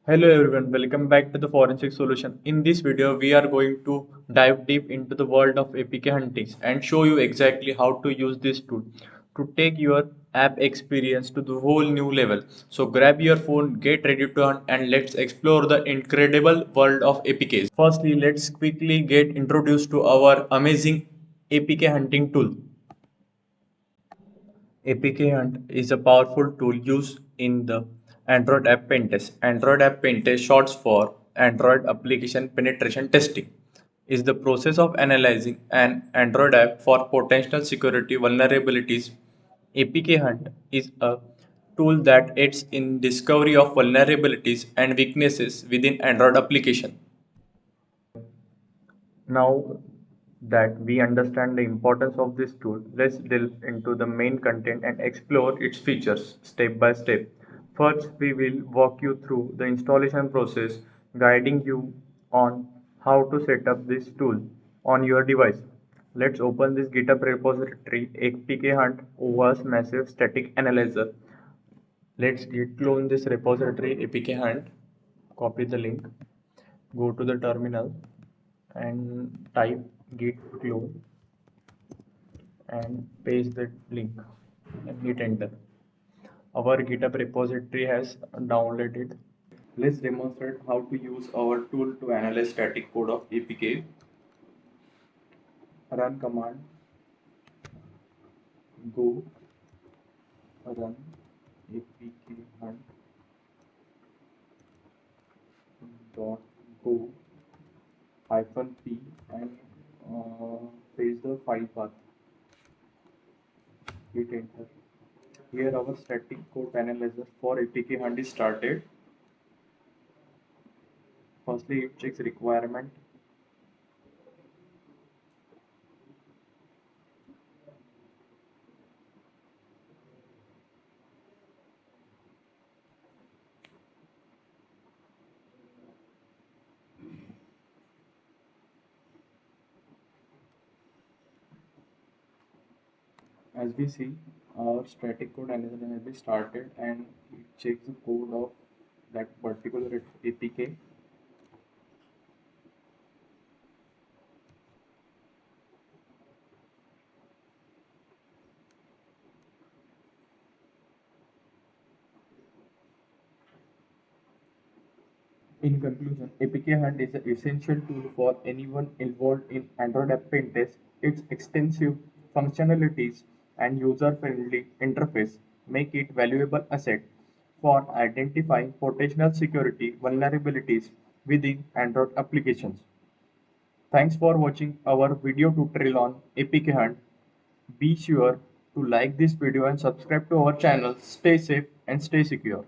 Hello everyone, welcome back to the FORnSEC Solution. In this video, we are going to dive deep into the world of APK hunting and show you exactly how to use this tool to take your app experience to the whole new level. So grab your phone, get ready to hunt, and let's explore the incredible world of APKs. Firstly, let's quickly get introduced to our amazing APK hunting tool. APKHunt is a powerful tool used in the Android app pentest. Android app pentest, short for Android application penetration testing, is the process of analyzing an Android app for potential security vulnerabilities. APKHunt is a tool that aids in discovery of vulnerabilities and weaknesses within Android application. Now that we understand the importance of this tool, let's delve into the main content and explore its features step by step. First, we will walk you through the installation process, guiding you on how to set up this tool on your device. Let's open this GitHub repository APKHunt OWASP Massive Static Analyzer. Let's git clone this repository APKHunt, copy the link, go to the terminal and type git clone and paste the link and hit enter. Our GitHub repository has downloaded. Let's demonstrate how to use our tool to analyze static code of APK. Run command go run apkhunt dot go -p and paste the file path. Hit enter. Here our static code analyzer for APKHunt is started. Firstly, it checks requirement. As we see, our static code analysis has been started and it checks the code of that particular APK. In conclusion, APKHunt is an essential tool for anyone involved in Android app pen test. Its extensive functionalities and user-friendly interface make it valuable asset for identifying potential security vulnerabilities within Android applications. Thanks for watching our video tutorial on APKHunt. Be sure to like this video and subscribe to our channel. Stay safe and stay secure.